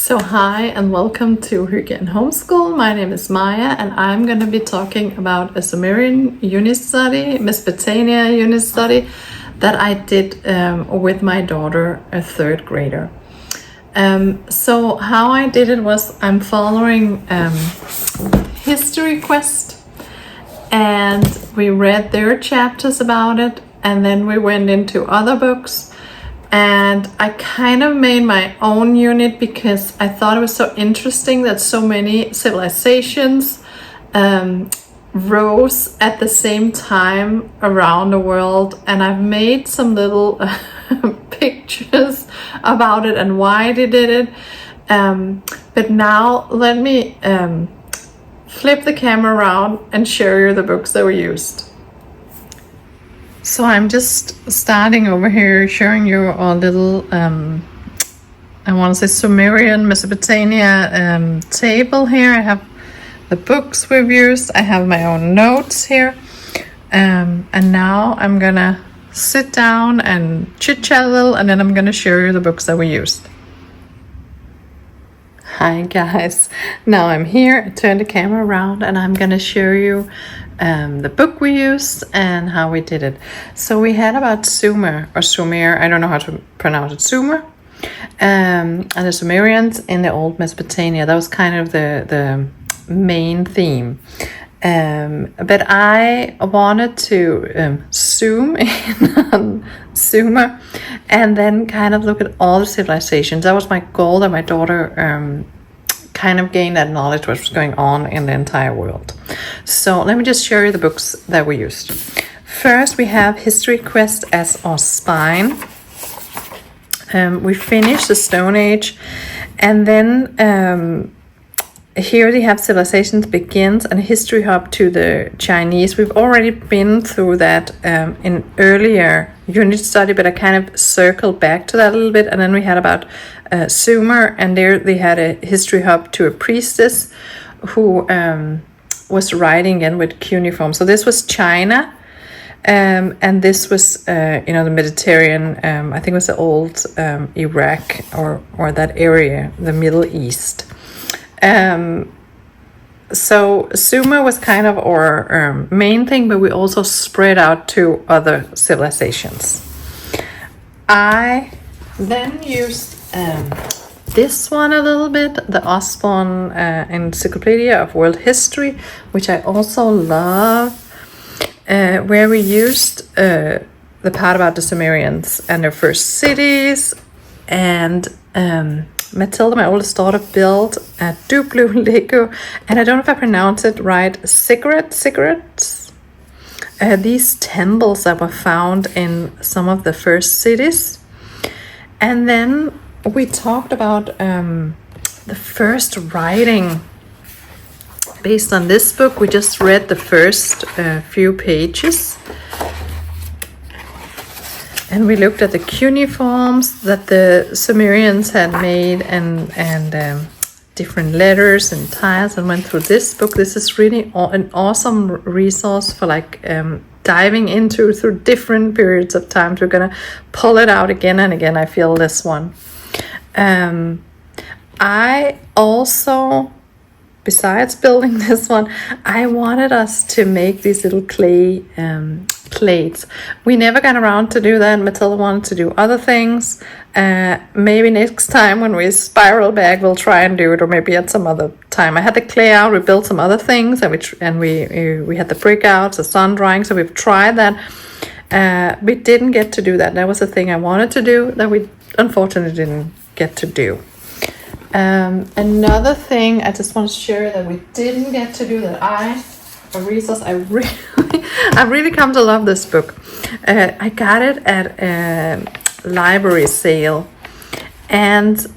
So hi and welcome to Hygge and Homeschool. My name is Maya and I'm going to be talking about a Sumerian unit study, Mesopotamia unit study that I did with my daughter, a third grader. So how I did it was I'm following History Quest, and we read their chapters about it, and then we went into other books. And I kind of made my own unit because I thought it was so interesting that so many civilizations rose at the same time around the world. And I've made some little pictures about it and why they did it. But now let me flip the camera around and show you the books that we used. So I'm just starting over here showing you a little, I want to say Sumerian Mesopotamia table here. I have the books we've used. I have my own notes here. And now I'm going to sit down and chit chat a little, and then I'm going to show you the books that we used. Hi guys, now I'm here. I turned the camera around and I'm going to show you the book we used and how we did it. So we had about Sumer, I don't know how to pronounce it, Sumer, and the Sumerians in the old Mesopotamia. That was kind of the main theme. But I wanted to zoom in on Sumer and then kind of look at all the civilizations. That was my goal, that my daughter kind of gain that knowledge what was going on in the entire world. So let me just show you the books that we used. First, we have History Quest as our spine. We finished the Stone Age, and then here they have Civilizations Begins and History Hub to the Chinese. We've already been through that in earlier unit study, but I kind of circled back to that a little bit. And then we had about Sumer, and there they had a History Hub to a priestess who was writing in with cuneiform. So this was China, and this was the Mediterranean. I think it was the old Iraq or that area, the Middle East. So Sumer was kind of our main thing, but we also spread out to other civilizations. I then used this one a little bit, the Usborne Encyclopedia of World History, which I also love, where we used the part about the Sumerians and their first cities, and Matilda, my oldest daughter, built a Duplo Lego, and I don't know if I pronounce it right, cigarettes. These temples that were found in some of the first cities. And then we talked about the first writing based on this book. We just read the first few pages. And we looked at the cuneiforms that the Sumerians had made and different letters and tiles, and went through this book. This is really an awesome resource for diving into through different periods of time. We're going to pull it out again and again. I feel this one. I also, besides building this one, I wanted us to make these little clay plates. We never got around to do that. Matilda wanted to do other things. Maybe next time when we spiral back, we'll try and do it, or maybe at some other time. I had the clay out. We built some other things, and we had the brick out, the sun drying. So we've tried that. We didn't get to do that. That was the thing I wanted to do that we unfortunately didn't get to do. Another thing I just want to share that we didn't get to do, a resource I really come to love this book. I got it at a library sale, and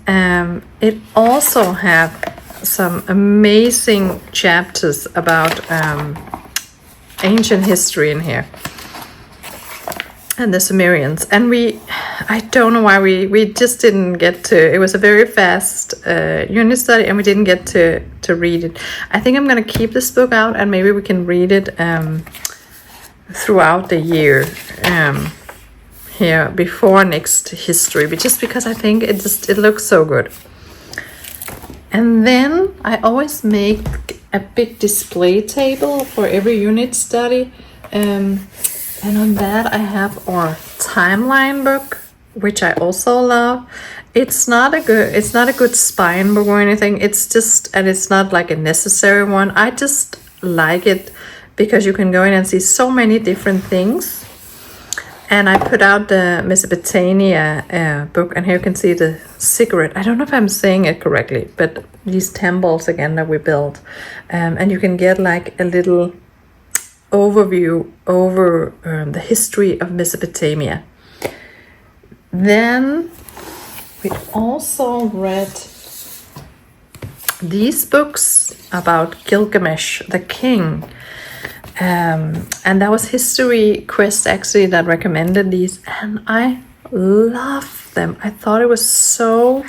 it also had some amazing chapters about ancient history in here and the Sumerians. And I don't know why we just didn't get to. It was a very fast unit study, and we didn't get to read it. I think I'm going to keep this book out, and maybe we can read it throughout the year here before next history, but just because I think it looks so good. And then I always make a big display table for every unit study. And on that I have our timeline book, which I also love. It's not a good spine book or anything. It's just, and it's not like a necessary one. I just like it because you can go in and see so many different things. And I put out the Mesopotamia book, and here you can see the cigarette. I don't know if I'm saying it correctly, but these temples again that we built. And you can get like a little overview over the history of Mesopotamia. Then we also read these books about Gilgamesh, the king. And that was History Quest actually that recommended these, and I love them. I thought it was so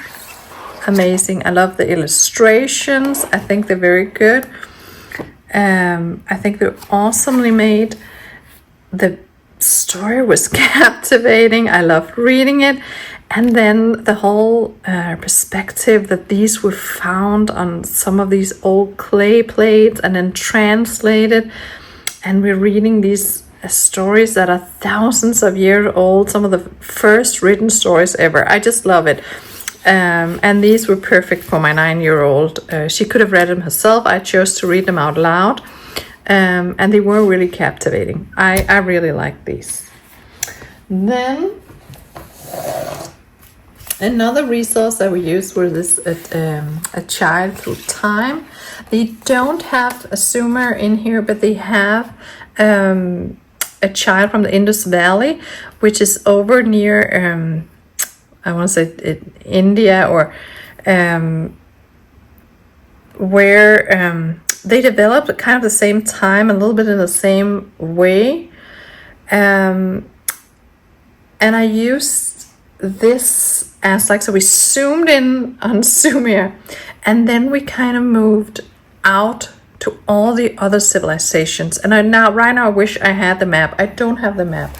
amazing. I love the illustrations. I think they're very good. I think they're awesomely made. The story was captivating. I loved reading it. And then the whole perspective that these were found on some of these old clay plates and then translated. And we're reading these stories that are thousands of years old, some of the first written stories ever. I just love it. And these were perfect for my 9-year-old. She could have read them herself. I chose to read them out loud. And they were really captivating. I really like these. Then another resource that we used was this A Child Through Time. They don't have a Sumer in here, but they have a child from the Indus Valley, which is over near, I want to say India, or where they developed at kind of the same time, a little bit in the same way. And I used this as like, so we zoomed in on Sumer, and then we kind of moved out to all the other civilizations. And right now I wish I had the map. I don't have the map,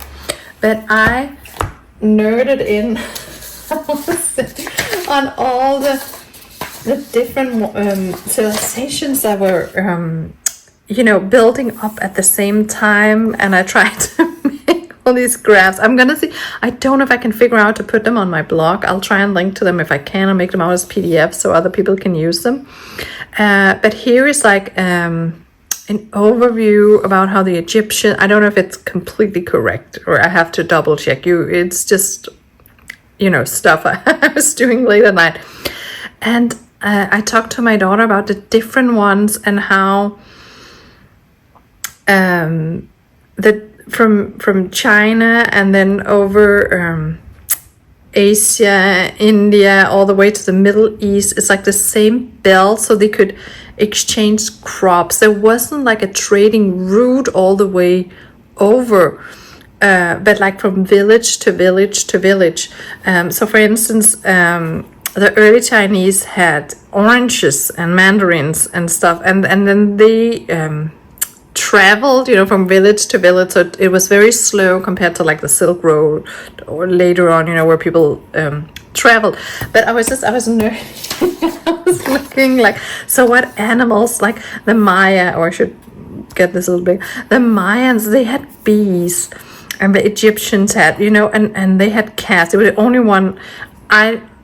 but I nerded in on all the different civilizations that were building up at the same time, and I tried to make all these graphs. I'm gonna see, I don't know if I can figure out to put them on my blog. I'll try and link to them if I can, and make them out as PDFs so other people can use them. But here is like an overview about how the Egyptian, I don't know if it's completely correct, or I have to double check you. It's just, stuff I was doing late at night. And I talked to my daughter about the different ones and how from China and then over Asia, India, all the way to the Middle East, it's like the same belt, so they could exchange crops. There wasn't like a trading route all the way over, but like from village to village to village. So for instance, the early Chinese had oranges and mandarins and stuff, and then they traveled, from village to village. So it was very slow compared to like the Silk Road or later on, where people traveled. But I was nerding. I was looking like, so what animals, like the Maya, or I should get this a little bit. The Mayans, they had bees, and the Egyptians had, and they had cats. It was the only one.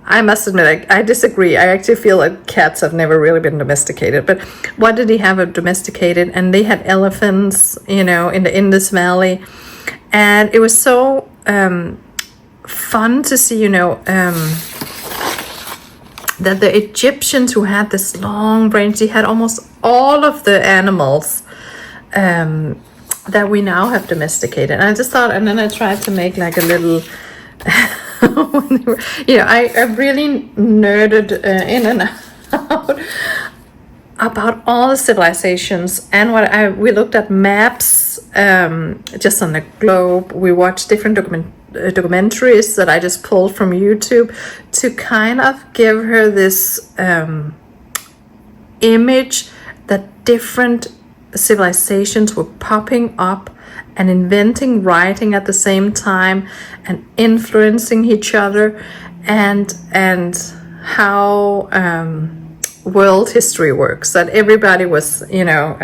I must admit, I disagree. I actually feel like cats have never really been domesticated. But what did he have domesticated? And they had elephants, in the Indus Valley. And it was so fun to see, that the Egyptians who had this long branch, they had almost all of the animals that we now have domesticated. And I just thought, and then I tried to make like a little... I really nerded in and out about all the civilizations, and we looked at maps just on the globe. We watched different documentaries that I just pulled from YouTube to kind of give her this image that different civilizations were popping up and inventing writing at the same time and influencing each other, and how world history works, that everybody was, you know,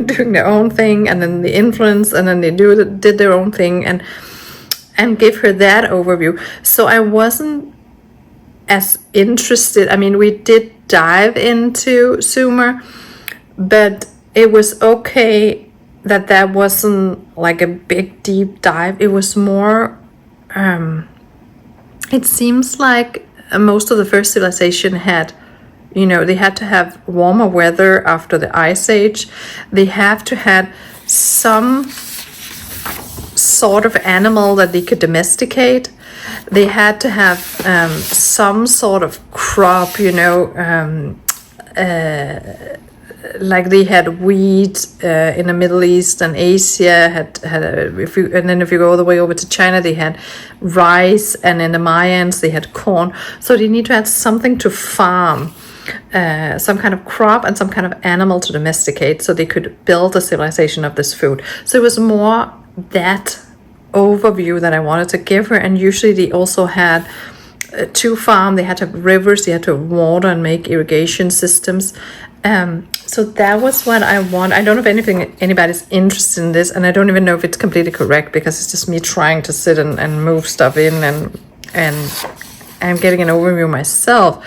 doing their own thing, and then the influence, and then they did their own thing, and give her that overview. So I wasn't as interested. I mean, we did dive into Sumer, but it was okay that wasn't like a big deep dive. It was more, it seems like most of the first civilization had, you know, they had to have warmer weather after the Ice Age. They have to have some sort of animal that they could domesticate. They had to have some sort of crop, you know, like they had wheat in the Middle East, and Asia had and then if you go all the way over to China, they had rice, and in the Mayans they had corn. So they need to have something to farm, some kind of crop and some kind of animal to domesticate, so they could build a civilization of this food. So it was more that overview that I wanted to give her. And usually they also had to farm, they had to have rivers, they had to water and make irrigation systems. So that was what I want. I don't know if anybody's interested in this, and I don't even know if it's completely correct, because it's just me trying to sit and move stuff in, and I'm getting an overview myself.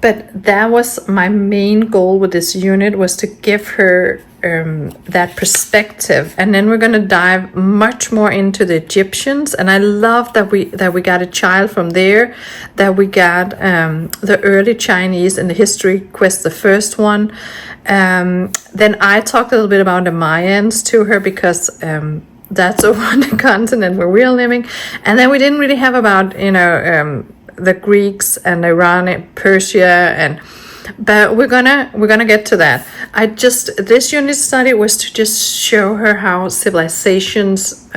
But that was my main goal with this unit, was to give her that perspective. And then we're going to dive much more into the Egyptians. And I love that we got a child from there, that we got the early Chinese in the history quest, the first one. Then I talked a little bit about the Mayans to her, because that's over on the continent where we're living. And then we didn't really have about, you know, the Greeks and Iran and Persia, but we're gonna get to that. This unit study was to just show her how civilizations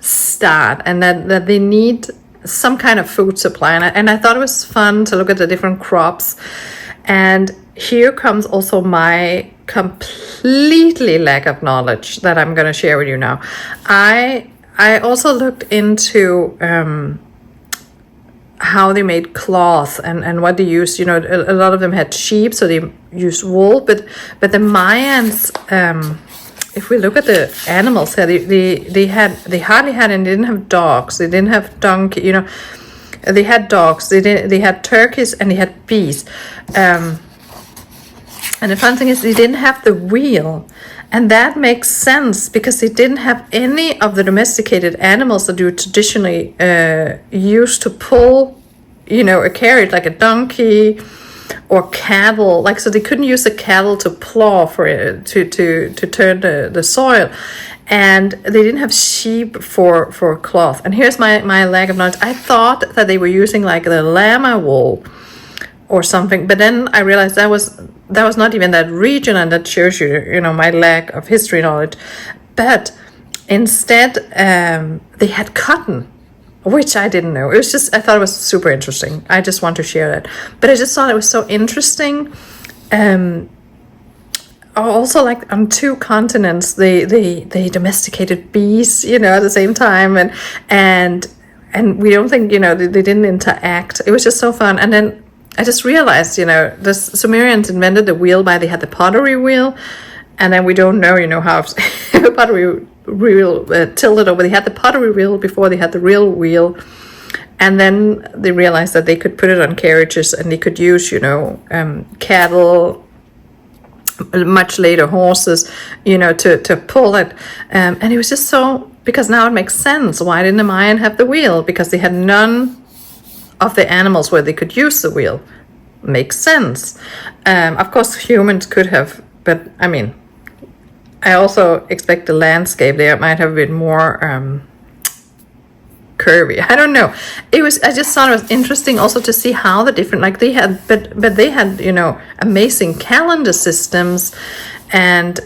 start, and that they need some kind of food supply. And I thought it was fun to look at the different crops. And here comes also my completely lack of knowledge that I'm gonna share with you now. I also looked into how they made cloth and what they used. You know, a lot of them had sheep, so they used wool. But the Mayans, if we look at the animals here, they hardly had, and they didn't have dogs. They didn't have donkey. You know, they had dogs. They had turkeys, and they had bees. And the fun thing is, they didn't have the wheel. And that makes sense, because they didn't have any of the domesticated animals that you traditionally use to pull, you know, a carrot, like a donkey or cattle. Like, so they couldn't use the cattle to plow for it, to turn the soil. And they didn't have sheep for cloth. And here's my lack of knowledge. I thought that they were using like the llama wool or something, but then I realized that was not even that region, and that shows you, you know, my lack of history knowledge. But instead, they had cotton, which I didn't know. It was just, I thought it was super interesting. I just want to share that. But I just thought it was so interesting. Also, like on two continents, they domesticated bees, you know, at the same time, and we don't think, you know, they didn't interact. It was just so fun. And then I just realized, you know, the Sumerians invented the wheel they had the pottery wheel, and then we don't know, you know, how the pottery wheel tilted over. They had the pottery wheel before they had the real wheel, and then they realized that they could put it on carriages, and they could use, you know, cattle, much later horses, you know, to pull it. And it was just so, because now it makes sense. Why didn't the Mayan have the wheel? Because they had none of the animals where they could use the wheel. Makes sense. Of course, humans could have, but I mean, I also expect the landscape there might have been more curvy. I don't know. I just thought it was interesting also to see how the different, like they had, but they had, you know, amazing calendar systems, and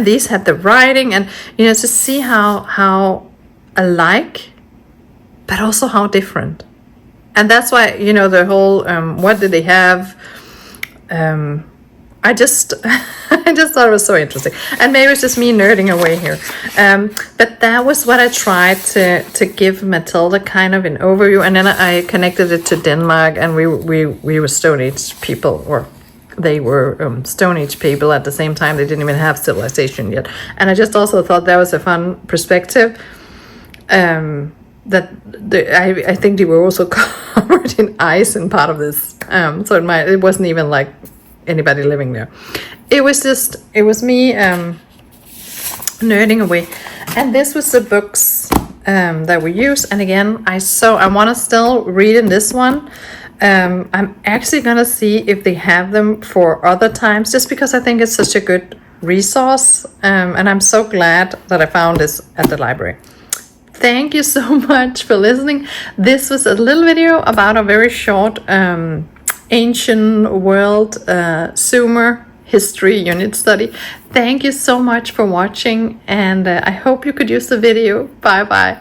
these had the writing, and, you know, to see how alike, but also how different. And that's why, you know, the whole, what did they have? I just I just thought it was so interesting, and maybe it's just me nerding away here, but that was what I tried to give Matilda kind of an overview, and then I connected it to Denmark, and we were Stone Age people, or they were Stone Age people at the same time. They didn't even have civilization yet, and I just also thought that was a fun perspective. I think they were also covered in ice in part of this, so it wasn't even like anybody living there. It was me nerding away, and this was the books that we use. And again, I want to still read in this one. I'm actually gonna see if they have them for other times, just because I think it's such a good resource, and I'm so glad that I found this at the library. Thank you so much for listening. This was a little video about a very short ancient world Sumer history unit study. Thank you so much for watching, and I hope you could use the video. Bye bye.